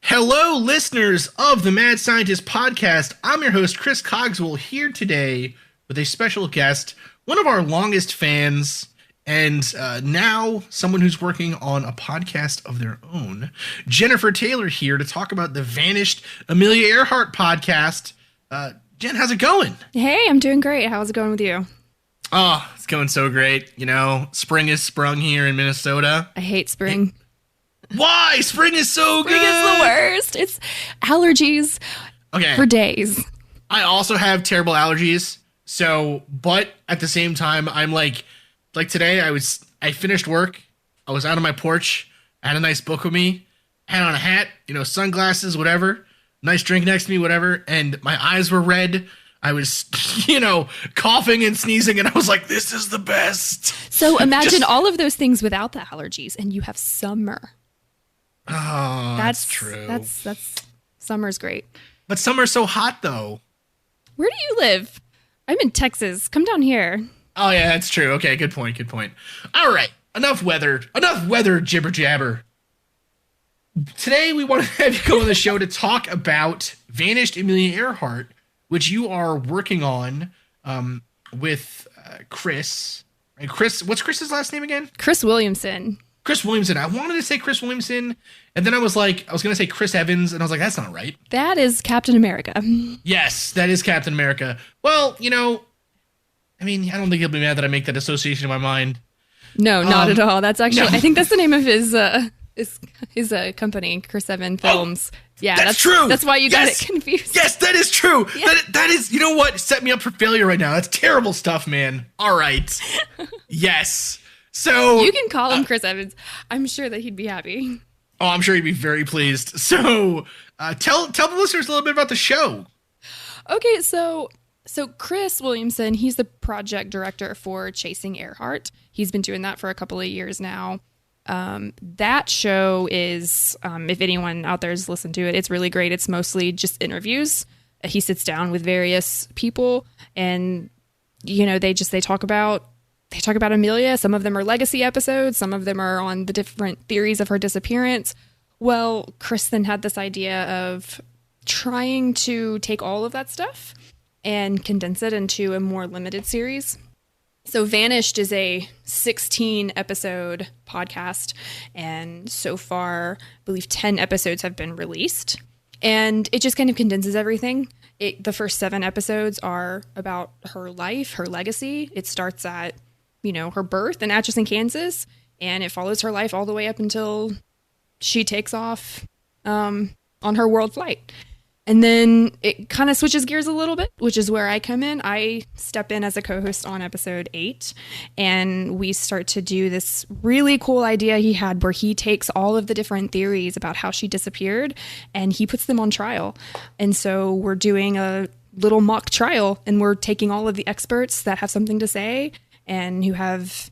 Hello, listeners of the Mad Scientist Podcast. I'm your host, Chris Cogswell, here today with a special guest, one of our longest fans, and now someone who's working on a podcast of their own, Jennifer Taylor, here to talk about the vanished Amelia Earhart podcast. Jen, how's it going? Hey, I'm doing great. How's it going with you? Oh, it's going so great. You know, spring is sprung here in Minnesota. I hate spring. Why? Spring is so good. Spring is the worst. It's allergies for days. I also have terrible allergies. So, but at the same time, I'm like today I finished work. I was out on my porch. I had a nice book with me. Had on a hat, sunglasses, whatever. Nice drink next to me, whatever. And my eyes were red. I was, coughing and sneezing, and I was like, this is the best. So imagine all of those things without the allergies, and you have summer. Oh, that's true. That's summer's great. But summer's so hot, though. Where do you live? I'm in Texas. Come down here. Oh, yeah, that's true. Okay, good point. All right, enough weather jibber jabber. Today, we want to have you go on the show to talk about Vanished Amelia Earhart, which you are working on with Chris. Right? What's Chris's last name again? Chris Williamson. Chris Williamson. I wanted to say Chris Williamson, and then I was going to say Chris Evans, and I was like, that's not right. That is Captain America. Yes, that is Captain America. Well, I don't think he'll be mad that I make that association in my mind. No, not at all. That's actually, I think that's the name of his company, Chris Evans Films. Yeah, that's true. That's why you got it confused. Yes, that is true. Yeah. That is, you know what? Set me up for failure right now. That's terrible stuff, man. All right. Yes. So you can call him Chris Evans. I'm sure that he'd be happy. Oh, I'm sure he'd be very pleased. So tell the listeners a little bit about the show. Okay, so Chris Williamson, he's the project director for Chasing Earhart. He's been doing that for a couple of years now. That show is, if anyone out there has listened to it, it's really great. It's mostly just interviews. He sits down with various people and, they talk about Amelia. Some of them are legacy episodes. Some of them are on the different theories of her disappearance. Well, Chris then had this idea of trying to take all of that stuff and condense it into a more limited series. So Vanished is a 16-episode podcast, and so far, I believe 10 episodes have been released. And it just kind of condenses everything. The first 7 episodes are about her life, her legacy. It starts at her birth in Atchison, Kansas, and it follows her life all the way up until she takes off on her world flight. And then it kind of switches gears a little bit, which is where I come in. I step in as a co-host on episode 8, and we start to do this really cool idea he had where he takes all of the different theories about how she disappeared and he puts them on trial. And so we're doing a little mock trial, and we're taking all of the experts that have something to say and who have,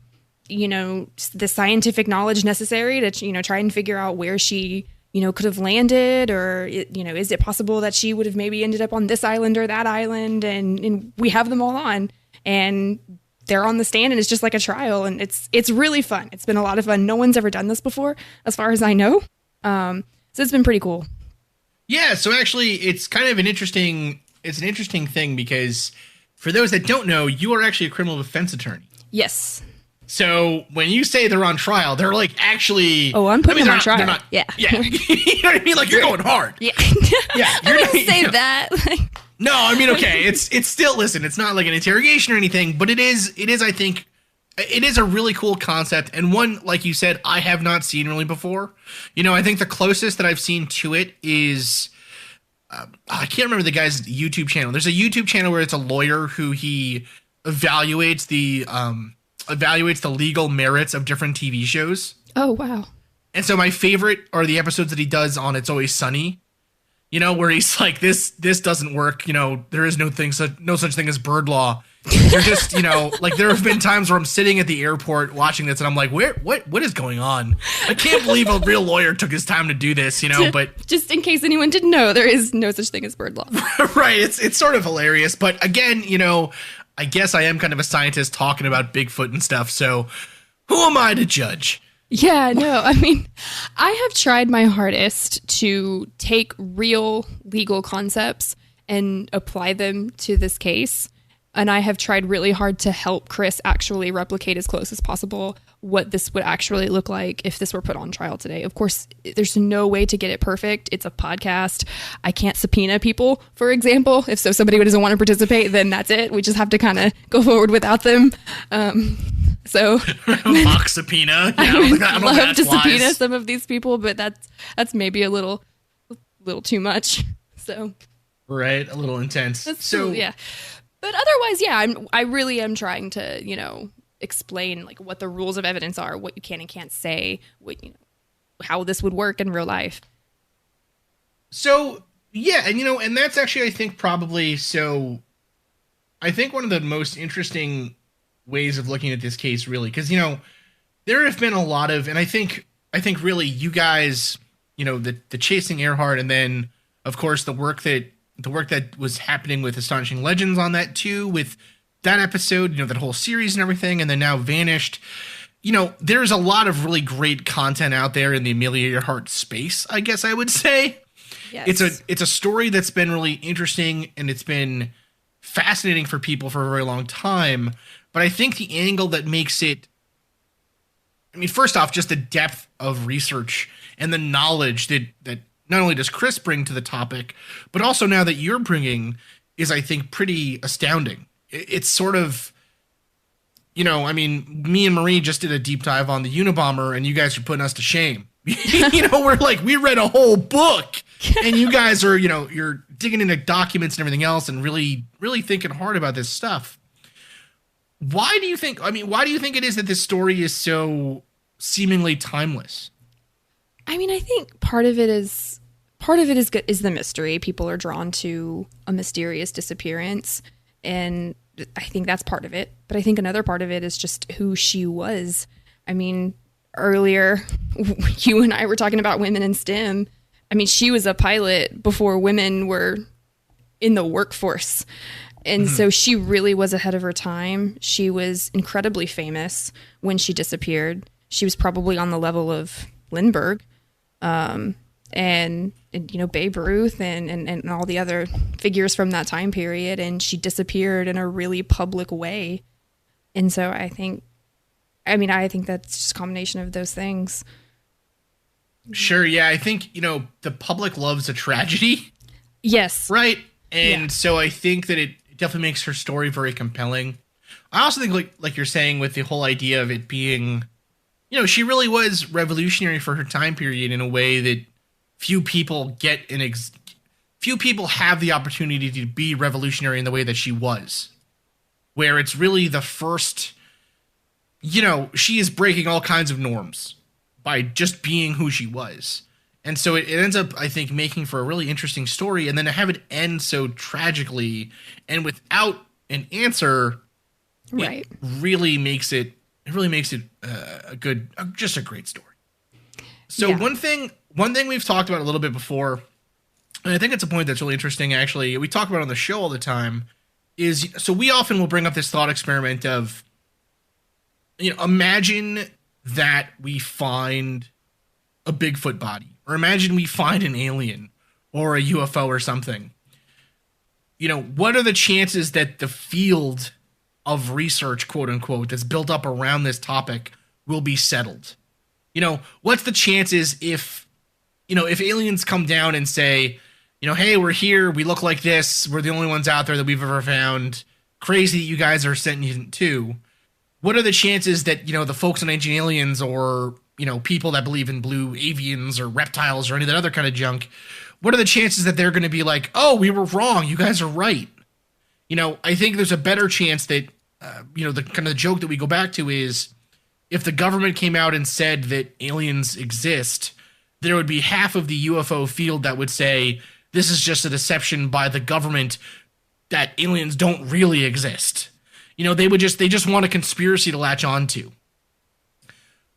the scientific knowledge necessary to, try and figure out where she, could have landed, or, is it possible that she would have maybe ended up on this island or that island? And we have them all on, and they're on the stand, and it's just like a trial, and it's really fun. It's been a lot of fun. No one's ever done this before, as far as I know. So it's been pretty cool. Yeah. So actually, it's kind of an interesting thing because for those that don't know, you are actually a criminal defense attorney. Yes. So when you say they're on trial, they're like actually. Oh, I'm putting them on trial. They're not, yeah. Yeah. You know what I mean? Like you're going hard. Yeah. Yeah. I wouldn't say that. No, I mean, okay. It's still, listen, it's not like an interrogation or anything, but it is, I think, it is a really cool concept. And one, like you said, I have not seen really before. I think the closest that I've seen to it is, I can't remember the guy's YouTube channel. There's a YouTube channel where it's a lawyer who he evaluates the legal merits of different TV shows. Oh, wow. And so my favorite are the episodes that he does on It's Always Sunny, where he's like, this doesn't work. There is no such thing as bird law. They're just, like there have been times where I'm sitting at the airport watching this and I'm like, what is going on? I can't believe a real lawyer took his time to do this, but just in case anyone didn't know, there is no such thing as bird law. Right. It's sort of hilarious. But again, I guess I am kind of a scientist talking about Bigfoot and stuff. So who am I to judge? Yeah, no, I mean, I have tried my hardest to take real legal concepts and apply them to this case. And I have tried really hard to help Chris actually replicate as close as possible what this would actually look like if this were put on trial today. Of course, there's no way to get it perfect. It's a podcast. I can't subpoena people, for example. If somebody doesn't want to participate, then that's it. We just have to kind of go forward without them. So mock subpoena. I would love to subpoena some of these people, but that's maybe a little too much. So right, a little intense. So yeah. But otherwise, yeah, I really am trying to, explain like what the rules of evidence are, what you can and can't say, how this would work in real life. So, yeah, and that's actually, I think, probably, so I think one of the most interesting ways of looking at this case, really, because, there have been a lot of, and I think really you guys, the Chasing Earhart, and then, of course, the work that was happening with Astonishing Legends on that too, with that episode, that whole series and everything, and then now Vanished. There's a lot of really great content out there in the Amelia Earhart space, I guess I would say. Yes. It's a story that's been really interesting, and it's been fascinating for people for a very long time. But I think the angle that makes it, first off, just the depth of research and the knowledge that not only does Chris bring to the topic, but also now that you're bringing is, I think, pretty astounding. It's sort of, me and Marie just did a deep dive on the Unabomber, and you guys are putting us to shame. We're like, we read a whole book, and you guys are, you're digging into documents and everything else and really, really thinking hard about this stuff. Why do you think it is that this story is so seemingly timeless? I think part of it is the mystery. People are drawn to a mysterious disappearance, and I think that's part of it. But I think another part of it is just who she was. Earlier, you and I were talking about women in STEM. She was a pilot before women were in the workforce. And so she really was ahead of her time. She was incredibly famous when she disappeared. She was probably on the level of Lindbergh. And Babe Ruth and all the other figures from that time period, and she disappeared in a really public way. And so I think that's just a combination of those things. Sure, yeah, I think, the public loves a tragedy. Yes. Right? And so I think that it definitely makes her story very compelling. I also think, like you're saying, with the whole idea of it being, she really was revolutionary for her time period in a way that few people have the opportunity to be revolutionary in the way that she was, where it's really the first, she is breaking all kinds of norms by just being who she was. And so it ends up, I think, making for a really interesting story. And then to have it end so tragically and without an answer, right, it really makes it a great story. So one thing we've talked about a little bit before, and I think it's a point that's really interesting, actually, we talk about on the show all the time, is, so we often will bring up this thought experiment of, imagine that we find a Bigfoot body, or imagine we find an alien or a UFO or something. What are the chances that the field of research, quote unquote, that's built up around this topic will be settled? What's the chances if aliens come down and say, hey, we're here, we look like this, we're the only ones out there that we've ever found, crazy that you guys are sentient too. What are the chances that, the folks on Ancient Aliens, or, people that believe in blue avians or reptiles or any of that other kind of junk, what are the chances that they're going to be like, oh, we were wrong, you guys are right? I think there's a better chance that, the kind of the joke that we go back to is, if the government came out and said that aliens exist, there would be half of the UFO field that would say, this is just a deception by the government, that aliens don't really exist. They just want a conspiracy to latch onto.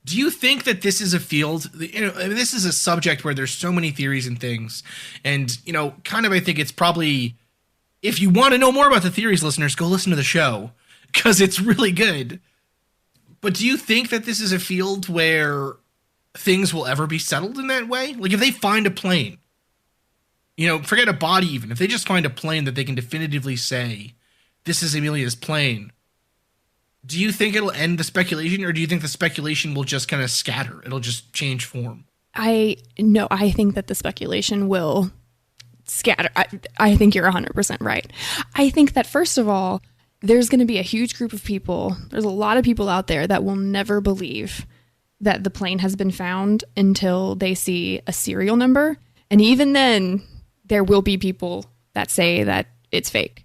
Do you think that this is a field, this is a subject where there's so many theories and things, and, I think it's probably, if you want to know more about the theories, listeners, go listen to the show, because it's really good. But do you think that this is a field where things will ever be settled in that way. Like if they find a plane, forget a body even, if they just find a plane that they can definitively say, this is Amelia's plane, do you think it'll end the speculation, or do you think the speculation will just kind of scatter? It'll just change form? I think that the speculation will scatter. I think you're 100% right. I think that, first of all, there's going to be a huge group of people. There's a lot of people out there that will never believe that the plane has been found until they see a serial number. And even then, there will be people that say that it's fake.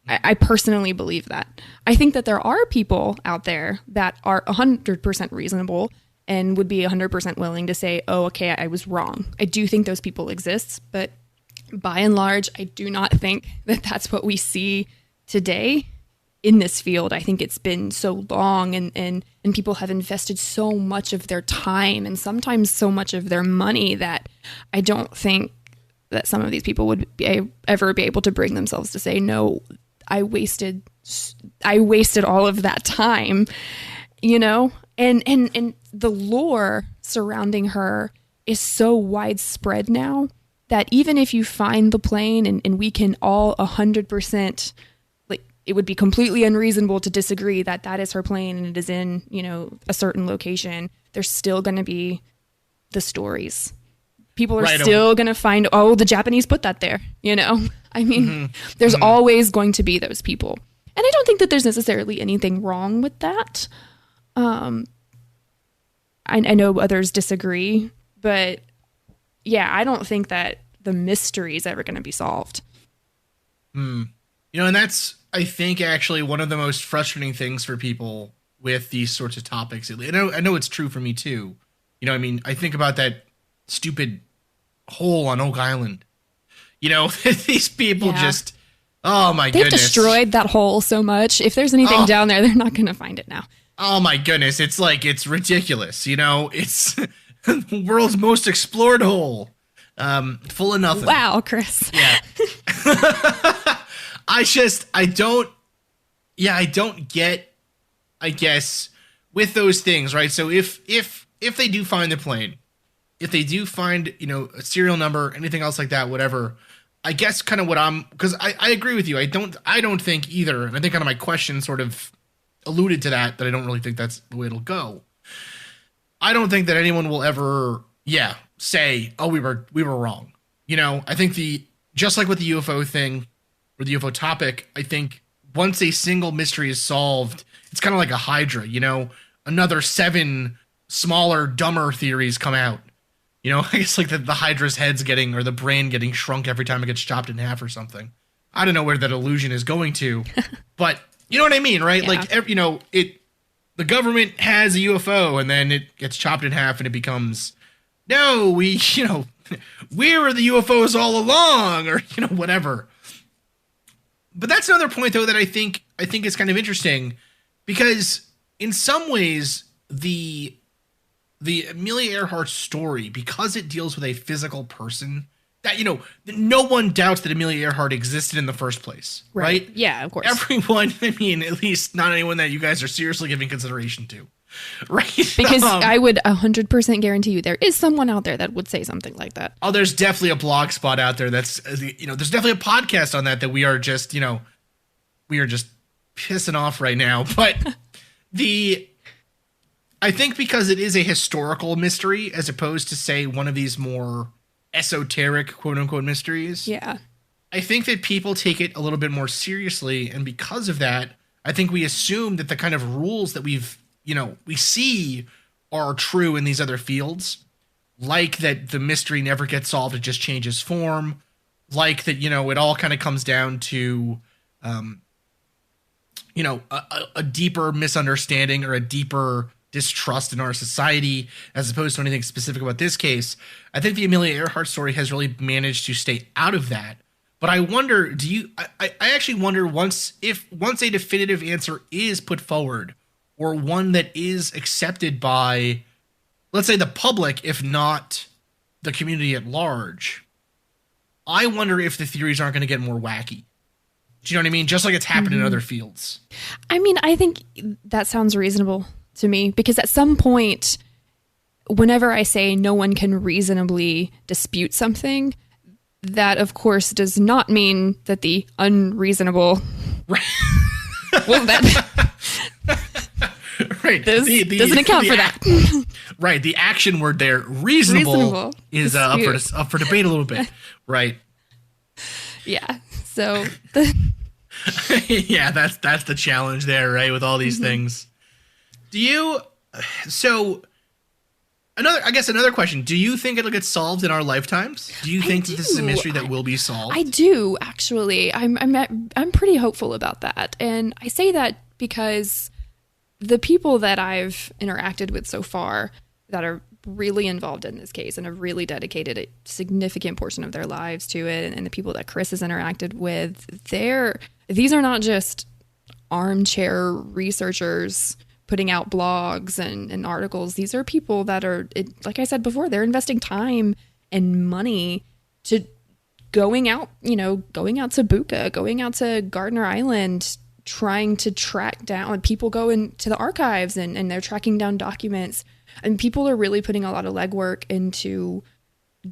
I personally believe that. I think that there are people out there that are 100% reasonable and would be 100% willing to say, oh, okay, I was wrong. I do think those people exist, but by and large, I do not think that that's what we see today in this field. I think it's been so long and people have invested so much of their time and sometimes so much of their money that I don't think that some of these people would ever be able to bring themselves to say, no, I wasted all of that time, and the lore surrounding her is so widespread now that even if you find the plane and we can all 100%, like, it would be completely unreasonable to disagree that that is her plane and it is in, a certain location, there's still going to be the stories. People are still going to find, oh, the Japanese put that there, I mean, there's always going to be those people. And I don't think that there's necessarily anything wrong with that. I know others disagree, but yeah, I don't think that the mystery is ever going to be solved. And that's, I think, actually one of the most frustrating things for people with these sorts of topics. I know it's true for me too. I think about that stupid hole on Oak Island. These people just, oh my goodness. They've destroyed that hole so much. If there's anything down there, they're not going to find it now. Oh my goodness. It's ridiculous. It's the world's most explored hole. Full of nothing. Wow, Chris. Yeah. I don't get, I guess, with those things, right? So if they do find the plane, if they do find, a serial number, anything else like that, whatever, I guess kind of because I agree with you. I don't think either. And I think kind of my question sort of alluded to that I don't really think that's the way it'll go. I don't think that anyone will ever, say, oh, we were wrong. I think just like with the UFO thing or the UFO topic, I think once a single mystery is solved, it's kind of like a Hydra, another 7 smaller, dumber theories come out. I guess like the Hydra's head's or the brain getting shrunk every time it gets chopped in half or something. I don't know where that illusion is going to, but you know what I mean, right? Yeah. Like, the government has a UFO and then it gets chopped in half and it becomes, no, we were the UFOs all along, or, whatever. But that's another point though that I think is kind of interesting, because in some ways the Amelia Earhart story, because it deals with a physical person, that, no one doubts that Amelia Earhart existed in the first place, right? Yeah, of course. Everyone, at least not anyone that you guys are seriously giving consideration to, right? Because I would 100% guarantee you there is someone out there that would say something like that. Oh, there's definitely a blog spot out there that's, there's definitely a podcast on that we are just, we are just pissing off right now. But I think because it is a historical mystery as opposed to, say, one of these more esoteric, quote unquote, mysteries. Yeah. I think that people take it a little bit more seriously. And because of that, I think we assume that the kind of rules that we see are true in these other fields, like that the mystery never gets solved. It just changes form. Like that, it all kind of comes down to, a deeper misunderstanding or a deeper distrust in our society, as opposed to anything specific about this case. I think the Amelia Earhart story has really managed to stay out of that. But I wonder, I actually wonder once a definitive answer is put forward, or one that is accepted by, let's say, the public, if not the community at large, I wonder if the theories aren't going to get more wacky. Do you know what I mean? Just like it's happened in other fields. I mean, I think that sounds reasonable to me, because at some point, whenever I say no one can reasonably dispute something, that of course does not mean that the unreasonable. Right. Well, that right. doesn't account for that. Right. The action word there, reasonable is up for debate a little bit. Right. Yeah. So yeah, that's the challenge there, right? With all these things. Another question. Do you think it'll get solved in our lifetimes? Do you think that this is a mystery that will be solved? I do, actually. I'm pretty hopeful about that. And I say that because the people that I've interacted with so far that are really involved in this case and have really dedicated a significant portion of their lives to it, and the people that Chris has interacted with, these are not just armchair researchers putting out blogs and articles. These are people that are, like I said before, they're investing time and money to going out to Buka, going out to Gardner Island, trying to track down people, go into the archives and they're tracking down documents. And people are really putting a lot of legwork into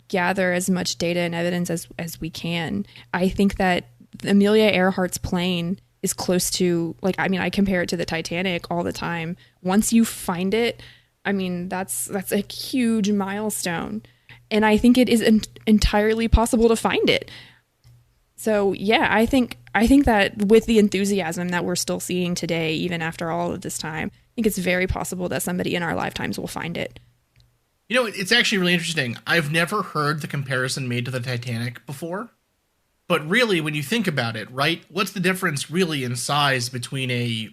gather as much data and evidence as we can. I think that Amelia Earhart's plane is close to, I compare it to the Titanic all the time. Once you find it, that's a huge milestone. And I think it is entirely possible to find it. So yeah, I think that with the enthusiasm that we're still seeing today, even after all of this time, I think it's very possible that somebody in our lifetimes will find it. You know, it's actually really interesting. I've never heard the comparison made to the Titanic before. But really, when you think about it, right, what's the difference really in size between a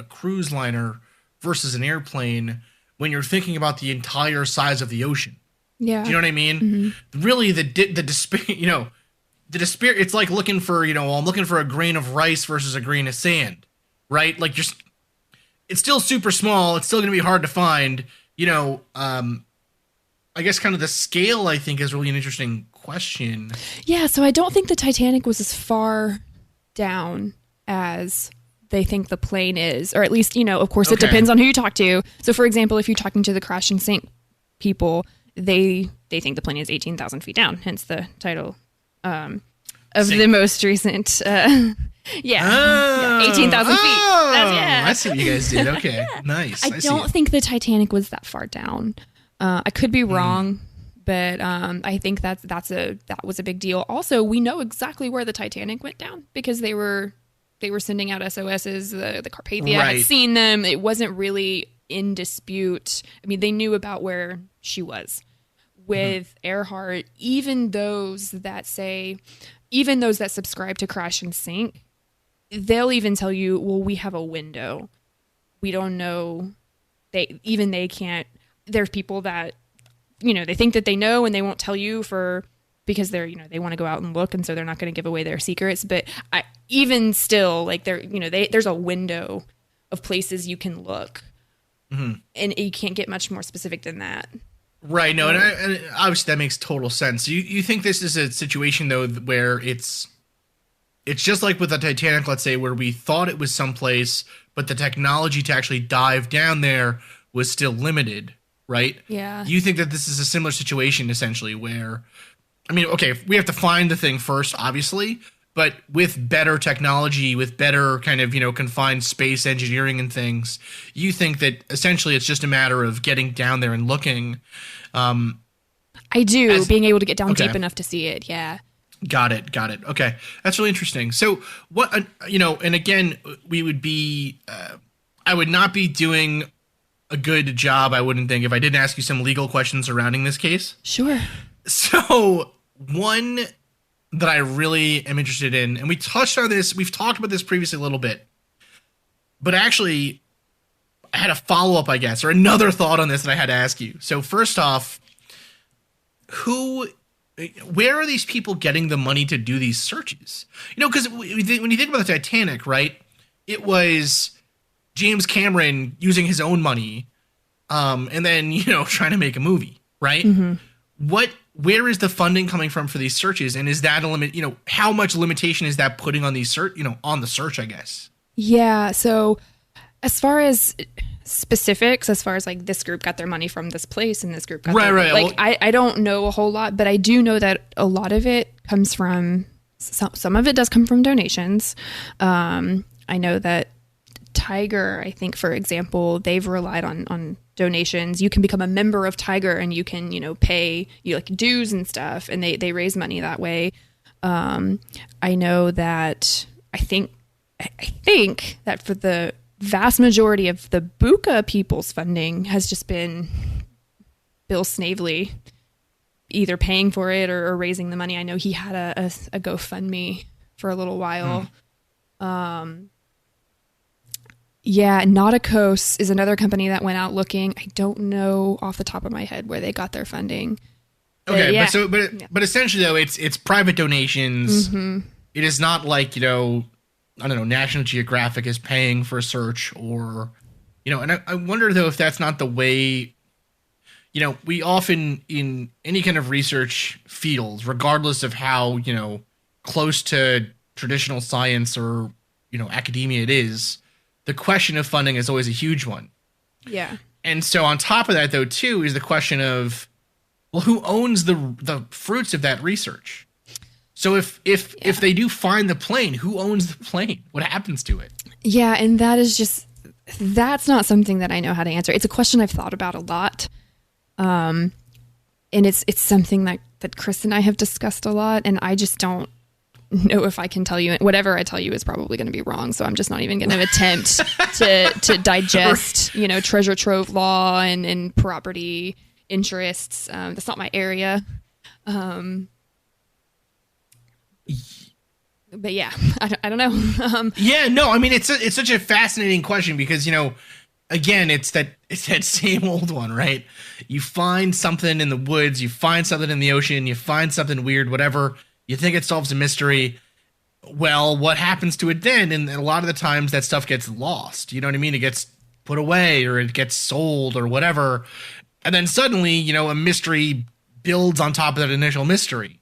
cruise liner versus an airplane when you're thinking about the entire size of the ocean? Yeah. Do you know what I mean? Mm-hmm. Really, the despair, the despair, it's like looking for, I'm looking for a grain of rice versus a grain of sand, right? Like, it's still super small. It's still going to be hard to find, I guess kind of the scale, I think, is really an interesting question. Yeah, so I don't think the Titanic was as far down as they think the plane is, or at least, of course, It depends on who you talk to. So, for example, if you're talking to the crash and sink people, they think the plane is 18,000 feet down, hence the title of the most recent. 18,000 feet. I see what you guys did. Okay, nice. I don't think the Titanic was that far down. I could be wrong, but I think that was a big deal. Also, we know exactly where the Titanic went down because they were sending out SOSs. The Carpathia had seen them. It wasn't really in dispute. I mean, they knew about where she was. With Earhart, even those that subscribe to crash and sink, they'll even tell you, well, we have a window. We don't know. They can't. There's people that, they think that they know and they won't tell you because they're, they want to go out and look. And so they're not going to give away their secrets. But even still, there's a window of places you can look and you can't get much more specific than that. Right. No. And obviously that makes total sense. You think this is a situation though, where it's just like with the Titanic, let's say, where we thought it was someplace, but the technology to actually dive down there was still limited. Right? Yeah. You think that this is a similar situation, essentially, where, we have to find the thing first, obviously, but with better technology, with better kind of, confined space engineering and things, you think that essentially it's just a matter of getting down there and looking. I do, being able to get down deep enough to see it, yeah. Got it. Okay. That's really interesting. So what, and again, we would be, I would not be doing a good job, I wouldn't think, if I didn't ask you some legal questions surrounding this case. Sure. So one that I really am interested in, and we touched on this, we've talked about this previously a little bit, but actually I had a follow-up, I guess, or another thought on this that I had to ask you. So first off, where are these people getting the money to do these searches? Because when you think about the Titanic, right, it was James Cameron using his own money, and then, trying to make a movie, right? Mm-hmm. Where is the funding coming from for these searches? And is that a limit, how much limitation is that putting on these on the search, I guess? Yeah. So as far as specifics as far as like this group got their money from this place and this group got right. Like I don't know a whole lot, but I do know that a lot of it comes from some of it does come from donations. I know that Tiger, I think, for example, they've relied on donations. You can become a member of Tiger and you can, pay like dues and stuff, and they raise money that way. I know that I think that for the vast majority of the Buka people's funding has just been Bill Snavely either paying for it or raising the money. I know he had a GoFundMe for a little while. Yeah, Nauticos is another company that went out looking. I don't know off the top of my head where they got their funding. Okay, but essentially though, it's private donations. Mm-hmm. It is not like, I don't know, National Geographic is paying for a search or, and I wonder though if that's not the way, we often in any kind of research field, regardless of how, close to traditional science or, academia it is, the question of funding is always a huge one. Yeah. And so on top of that though, too, is the question of, well, who owns the fruits of that research? So if they do find the plane, who owns the plane? What happens to it? Yeah, and that's not something that I know how to answer. It's a question I've thought about a lot. And it's something that Chris and I have discussed a lot, and I just don't know if I can tell you. Whatever I tell you is probably going to be wrong, so I'm just not even going to attempt to digest, treasure trove law and property interests. That's not my area. But yeah, I don't know. Yeah, no, I mean, it's such a fascinating question because, again, it's that same old one, right? You find something in the woods, you find something in the ocean, you find something weird, whatever. You think it solves a mystery. Well, what happens to it then? And a lot of the times that stuff gets lost. You know what I mean? It gets put away or it gets sold or whatever. And then suddenly, a mystery builds on top of that initial mystery.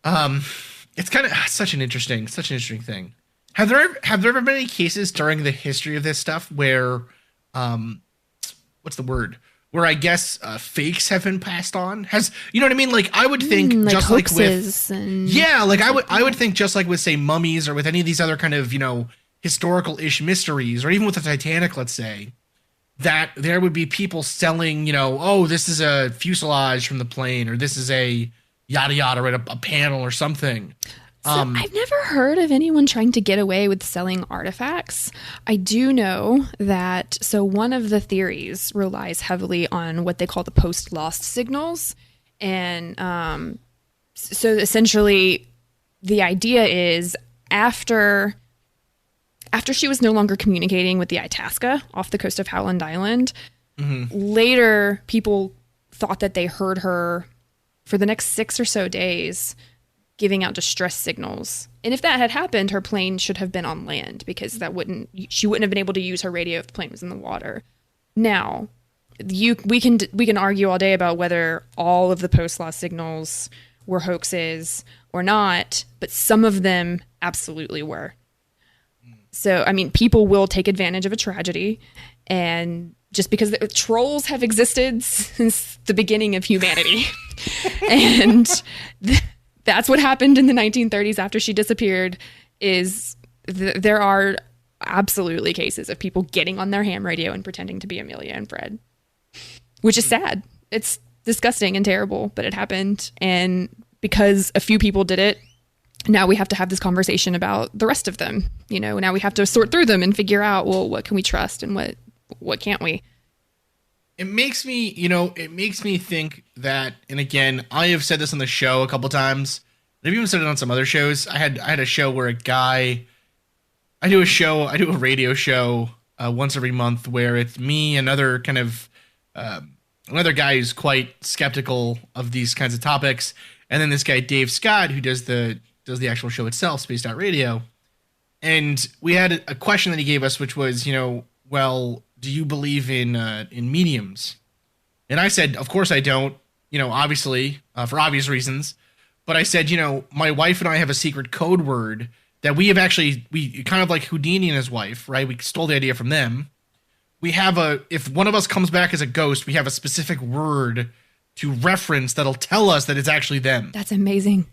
It's kind of such an interesting thing. Have there ever been any cases during the history of this stuff where, what's the word? Where I guess fakes have been passed on? You know what I mean? Like I would think like just like with I would think just like with say mummies or with any of these other kind of historical-ish mysteries or even with the Titanic, let's say, that there would be people selling oh, this is a fuselage from the plane or this is a yada yada, right? A panel or something. So I've never heard of anyone trying to get away with selling artifacts. I do know that, so one of the theories relies heavily on what they call the post-lost signals. And so essentially the idea is after she was no longer communicating with the Itasca off the coast of Howland Island, later people thought that they heard her for the next 6 or so days giving out distress signals. And if that had happened, her plane should have been on land because she wouldn't have been able to use her radio if the plane was in the water. Now, we can argue all day about whether all of the post-loss signals were hoaxes or not, but some of them absolutely were. So, I mean, people will take advantage of a tragedy, and just because trolls have existed since the beginning of humanity. And that's what happened in the 1930s after she disappeared, is there are absolutely cases of people getting on their ham radio and pretending to be Amelia and Fred, which is sad. It's disgusting and terrible, but it happened. And because a few people did it, now we have to have this conversation about the rest of them. Now we have to sort through them and figure out, well, what can we trust and what can't we? It makes me think that, and again, I have said this on the show a couple times. I've even said it on some other shows. I had a show where I do a radio show once every month where it's me, another kind of another guy who's quite skeptical of these kinds of topics, and then this guy Dave Scott who does the actual show itself, Spaced Out Radio. And we had a question that he gave us, which was, well, do you believe in mediums? And I said, of course I don't, obviously, for obvious reasons. But I said, my wife and I have a secret code word that we kind of like Houdini and his wife, right? We stole the idea from them. if one of us comes back as a ghost, we have a specific word to reference that'll tell us that it's actually them. That's amazing.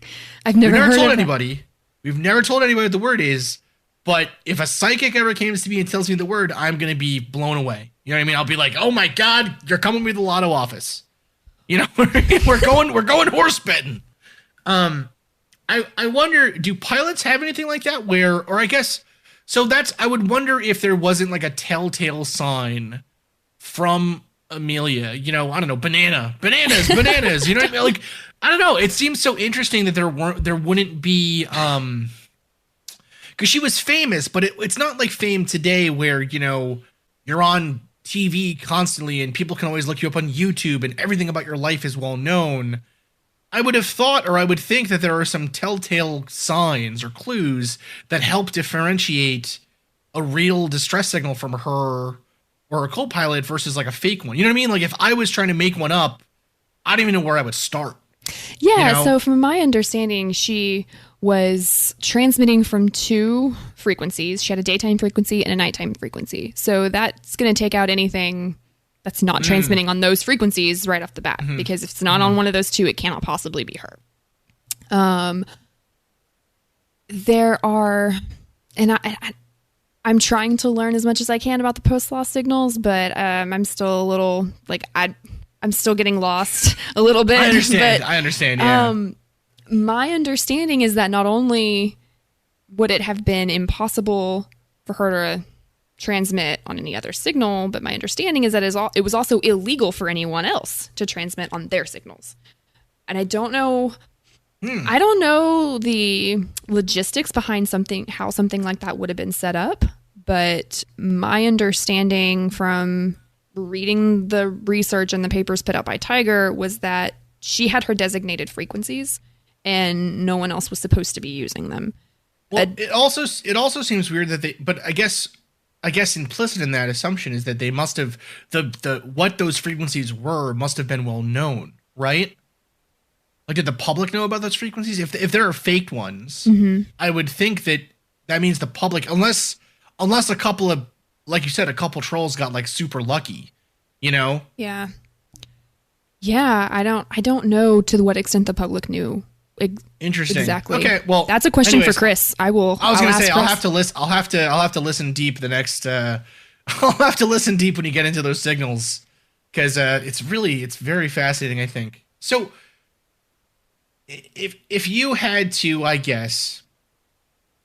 I've never told anybody. We've never told anybody what the word is, but if a psychic ever comes to me and tells me the word, I'm going to be blown away. You know what I mean? I'll be like, "Oh my God, you're coming with the lotto office." You know, we're going horse betting. I wonder, do pilots have anything like that or I guess, so I would wonder if there wasn't like a telltale sign from Amelia, you know, I don't know, bananas, you know what I mean? Like, I don't know. It seems so interesting that there wouldn't be, cause she was famous, but it's not like fame today where, you know, you're on TV constantly and people can always look you up on YouTube and everything about your life is well known. I would have thought, or I would think that there are some telltale signs or clues that help differentiate a real distress signal from her or a co-pilot versus like a fake one. You know what I mean? Like if I was trying to make one up, I don't even know where I would start. Yeah. You know? So from my understanding, she was transmitting from 2 frequencies. She had a daytime frequency and a nighttime frequency. So that's going to take out anything that's not transmitting on those frequencies right off the bat, because if it's not on one of those 2, it cannot possibly be her. There are, and I'm trying to learn as much as I can about the post-loss signals, but I'm still a little, like, I'm still getting lost a little bit. I understand, yeah. My understanding is that not only would it have been impossible for her to transmit on any other signal, but my understanding is that it was also illegal for anyone else to transmit on their signals. And I don't know the logistics behind how something like that would have been set up, but my understanding from reading the research and the papers put out by Tiger was that she had her designated frequencies and no one else was supposed to be using them. Well, it also seems weird that but I guess implicit in that assumption is that they must have what those frequencies were must have been well known, right? Like, did the public know about those frequencies? If there are faked ones, I would think that means the public, unless a couple of, like you said, a couple trolls got like super lucky, you know? Yeah. I don't know to what extent the public knew. Interesting. Exactly. Okay. Well, that's a question for Chris. I was going to say I'll have to listen deep the next. I'll have to listen deep when you get into those signals, because it's very fascinating, I think. So, if you had to, I guess,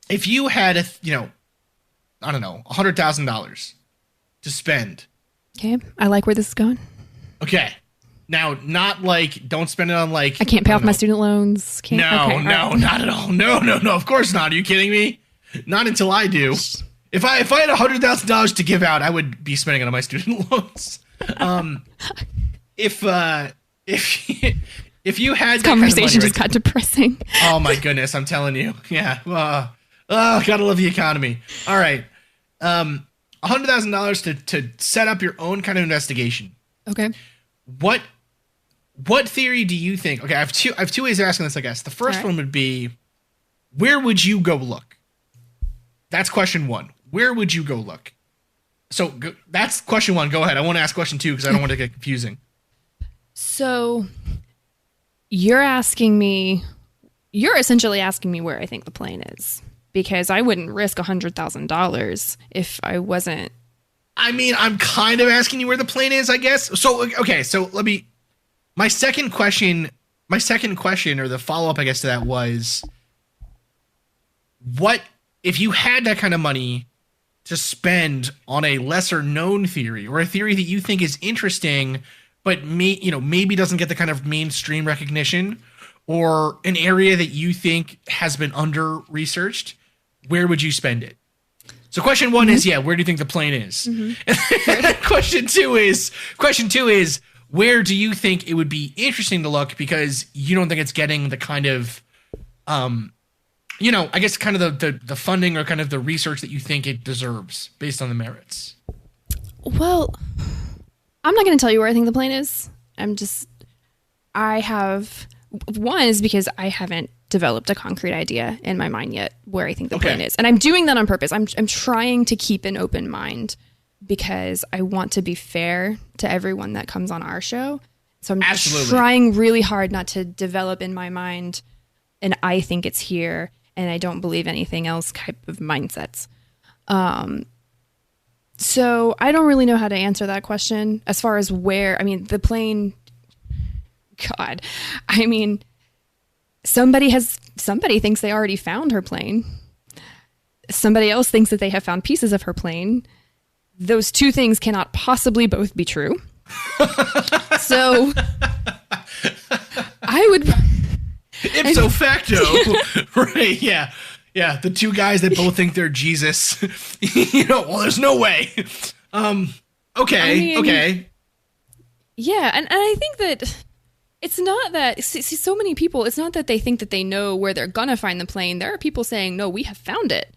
if you had I don't know, $100,000 to spend. Okay, I like where this is going. Okay. Now, not like, don't spend it on like... I can't pay off my student loans. No, not at all. No, of course not. Are you kidding me? Not until I do. If I had $100,000 to give out, I would be spending it on my student loans. If you had... This conversation just got depressing. Oh my goodness, I'm telling you. Yeah. Gotta love the economy. All right. $100,000 to set up your own kind of investigation. Okay. What theory do you think? Okay, I have two ways of asking this, I guess. The first one would be, where would you go look? That's question 1. Where would you go look? So that's question 1. Go ahead. I want to ask question 2 because I don't want to get confusing. So you're essentially asking me where I think the plane is, because I wouldn't risk $100,000 if I wasn't. I mean, I'm kind of asking you where the plane is, I guess. So, okay, so my second question, or the follow-up, I guess, to that was, what, if you had that kind of money to spend on a lesser-known theory, or a theory that you think is interesting, but maybe doesn't get the kind of mainstream recognition, or an area that you think has been under-researched, where would you spend it? So question 1 is, where do you think the plane is? And question two is, where do you think it would be interesting to look, because you don't think it's getting the kind of, I guess kind of the funding or kind of the research that you think it deserves based on the merits? Well, I'm not going to tell you where I think the plane is. One is because I haven't developed a concrete idea in my mind yet where I think the plane is. And I'm doing that on purpose. I'm trying to keep an open mind, because I want to be fair to everyone that comes on our show. So I'm Absolutely. trying really hard not to develop in my mind and I think it's here and I don't believe anything else type of mindsets. So I don't really know how to answer that question as far as where, I mean, the plane, God, I mean, somebody thinks they already found her plane. Somebody else thinks that they have found pieces of her plane. Those two things cannot possibly both be true. So I would... Ipso facto. Right, yeah. Yeah, the two guys that both think they're Jesus. Well, there's no way. Okay. Yeah, and I think that it's not that... See, so many people, it's not that they think that they know where they're going to find the plane. There are people saying, no, we have found it.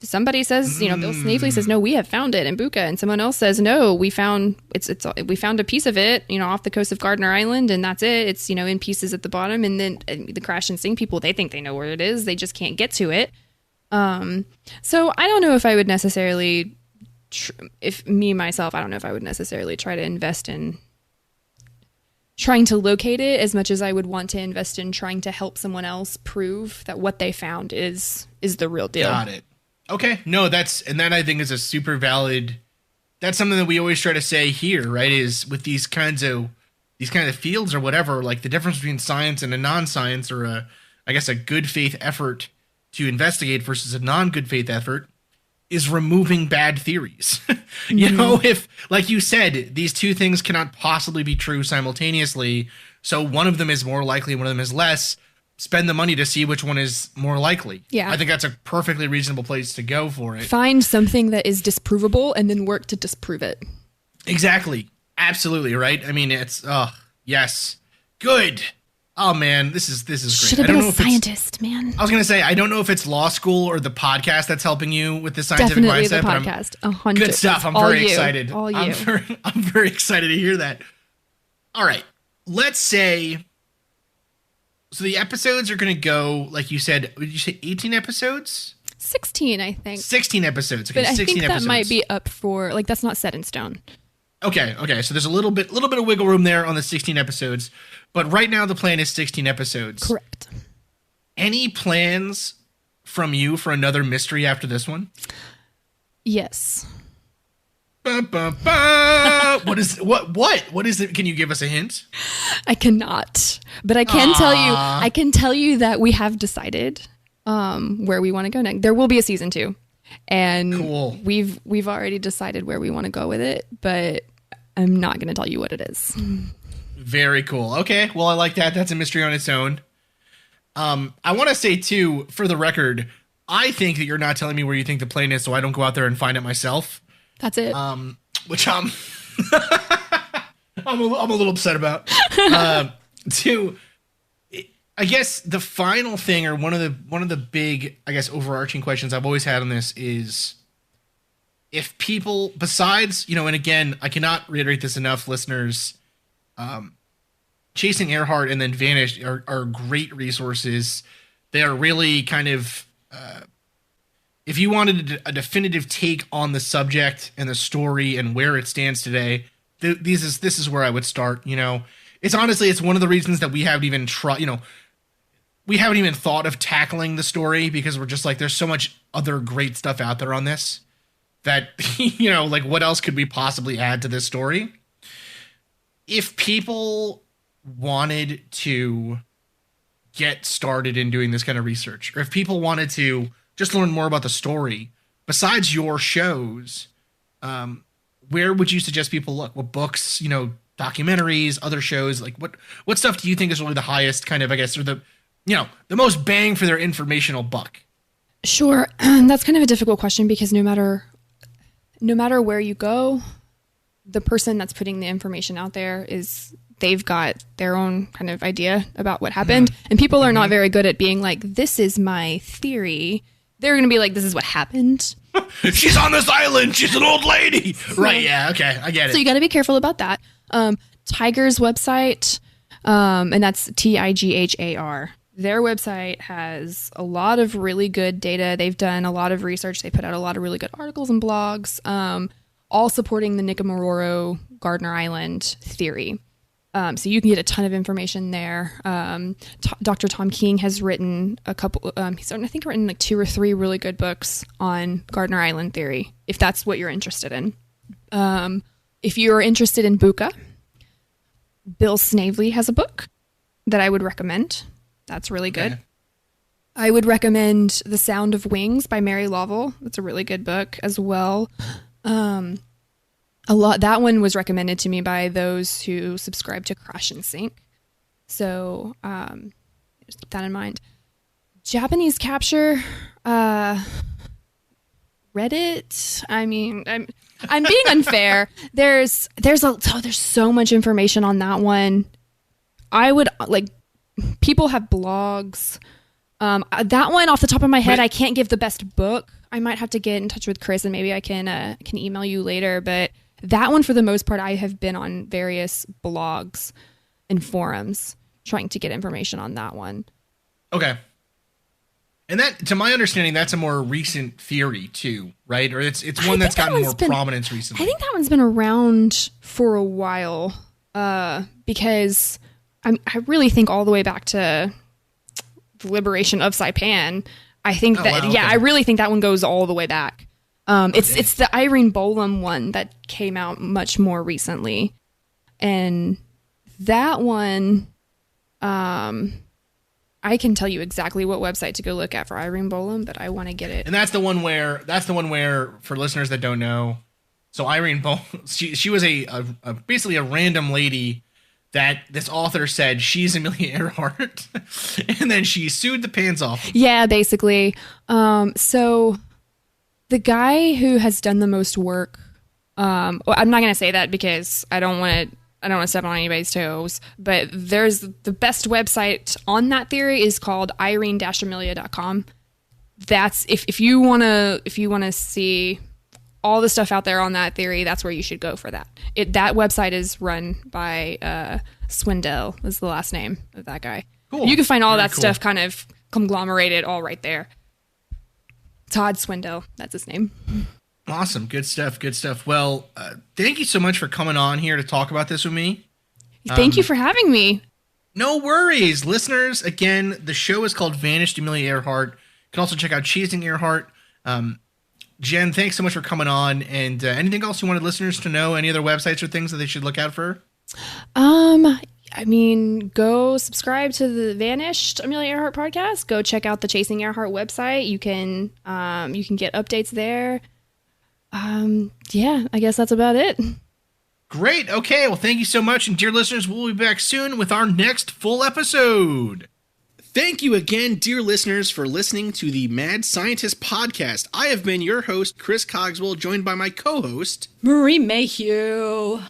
Somebody says, Bill Snavely says, no, we have found it in Buka. And someone else says, no, we found we found a piece of it, off the coast of Gardner Island. And that's it. It's, in pieces at the bottom. And then the crash and sink people, they think they know where it is. They just can't get to it. So I don't know if I would necessarily, I don't know if I would necessarily try to invest in trying to locate it as much as I would want to invest in trying to help someone else prove that what they found is the real deal. Got it. Okay. No, that I think is a super valid, that's something that we always try to say here, right? Is with these kinds of fields or whatever, like the difference between science and a non-science or a good faith effort to investigate versus a non-good faith effort is removing bad theories. If, like you said, these two things cannot possibly be true simultaneously. So one of them is more likely, one of them is less. Spend the money to see which one is more likely. Yeah. I think that's a perfectly reasonable place to go for it. Find something that is disprovable and then work to disprove it. Exactly. Absolutely, right? I mean, it's, yes. Good. Oh, man, this is great. Should have been a scientist, man. I was going to say, I don't know if it's law school or the podcast that's helping you with the scientific Definitely mindset. The podcast. 100%. Good stuff. I'm very excited. All you. I'm very excited to hear that. All right. Let's say... So the episodes are going to go, like you said, did you say 18 episodes? 16, I think. 16 episodes. Okay, but I 16 think that episodes. might be up for, that's not set in stone. Okay. So there's a little bit of wiggle room there on the 16 episodes. But right now the plan is 16 episodes. Correct. Any plans from you for another mystery after this one? Yes. What is it? Can you give us a hint? I cannot, but I can tell you. I can tell you that we have decided where we want to go next. There will be a season 2, and cool. We've already decided where we want to go with it, but I'm not going to tell you what it is. Very cool. Okay, well, I like that. That's a mystery on its own. I want to say too, for the record, I think that you're not telling me where you think the plane is, so I don't go out there and find it myself. That's it. Which I'm a little upset about. Two, I guess the final thing, or one of the big, I guess, overarching questions I've always had on this is if people, besides, and again, I cannot reiterate this enough, listeners. Chasing Earhart and then Vanished are great resources. They are really kind of. If you wanted a definitive take on the subject and the story and where it stands today, this is where I would start. It's honestly, it's one of the reasons that we haven't even we haven't even thought of tackling the story, because we're just like, there's so much other great stuff out there on this that, like what else could we possibly add to this story? If people wanted to get started in doing this kind of research, or if people wanted to just learn more about the story, besides your shows, where would you suggest people look? What books, documentaries, other shows? Like what stuff do you think is really the highest kind of, I guess, or the most bang for their informational buck? Sure. That's kind of a difficult question, because no matter where you go, the person that's putting the information out there they've got their own kind of idea about what happened. Mm-hmm. And people are not very good at being like, this is my theory. They're going to be like, this is what happened. She's on this island. She's an old lady. Right. Yeah. Okay. I get it. So you got to be careful about that. Tiger's website, and that's TIGHAR. Their website has a lot of really good data. They've done a lot of research. They put out a lot of really good articles and blogs. all supporting the Nikamororo Gardner Island theory. So you can get a ton of information there. Dr. Tom King has written a couple, he's I think written like 2 or 3 really good books on Gardner Island theory, if that's what you're interested in. If you're interested in Buka, Bill Snavely has a book that I would recommend. That's really good. Okay. I would recommend The Sound of Wings by Mary Lovell. That's a really good book as well. That one was recommended to me by those who subscribe to Crash and Sync. So just keep that in mind. Japanese capture, Reddit. I mean, I'm being unfair. There's so much information on that one. I would people have blogs. That one off the top of my head, I can't give the best book. I might have to get in touch with Chris and maybe I can email you later. But that one, for the most part, I have been on various blogs and forums trying to get information on that one. Okay. And that, to my understanding, that's a more recent theory too, right? Or it's one that's gotten more prominence recently. I think that one's been around for a while because I really think all the way back to the liberation of Saipan. I think I really think that one goes all the way back. It's the Irene Bolam one that came out much more recently. And that one, I can tell you exactly what website to go look at for Irene Bolam, but I want to get it. And that's the one where, for listeners that don't know, so Irene Bolam, she was basically a random lady that this author said she's Amelia Earhart, and then she sued the pants off. Yeah, basically. So the guy who has done the most work, I'm not going to say that because I don't want to step on anybody's toes, but there's the best website on that theory is called irene-amelia.com. That's if you want to see all the stuff out there on that theory, that's where you should go for that. That website is run by Swindell is the last name of that guy. Cool. You can find all that stuff kind of conglomerated all right there. Todd Swindell, that's his name. Awesome. Good stuff. Well, thank you so much for coming on here to talk about this with me. Thank you for having me. No worries. Listeners, again, the show is called Vanished Amelia Earhart. You can also check out Chasing Earhart. Jen, thanks so much for coming on. And anything else you wanted listeners to know? Any other websites or things that they should look out for? I mean, go subscribe to the Vanished Amelia Earhart podcast. Go check out the Chasing Earhart website. You can get updates there. Yeah, I guess that's about it. Great. Okay. Well, thank you so much. And dear listeners, we'll be back soon with our next full episode. Thank you again, dear listeners, for listening to the Mad Scientist podcast. I have been your host, Chris Cogswell, joined by my co-host, Marie Mayhew.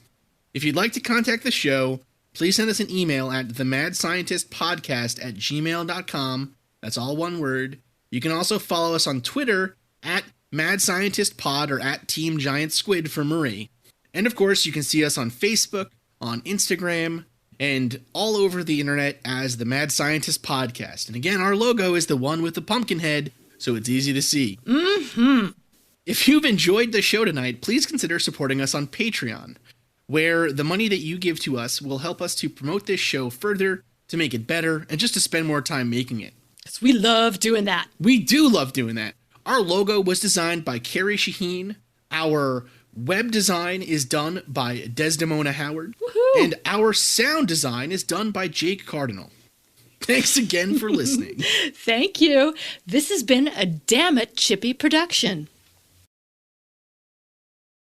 If you'd like to contact the show, please send us an email at themadscientistpodcast@gmail.com. That's all one word. You can also follow us on Twitter at Mad Scientist Pod or at Team Giant Squid for Marie. And of course, you can see us on Facebook, on Instagram, and all over the internet as the Mad Scientist Podcast. And again, our logo is the one with the pumpkin head, so it's easy to see. Mm-hmm. If you've enjoyed the show tonight, please consider supporting us on Patreon, where the money that you give to us will help us to promote this show further, to make it better, and just to spend more time making it. Because we love doing that. We do love doing that. Our logo was designed by Carrie Shaheen. Our web design is done by Desdemona Howard. Woohoo! And our sound design is done by Jake Cardinal. Thanks again for listening. Thank you. This has been a Damn It Chippy production.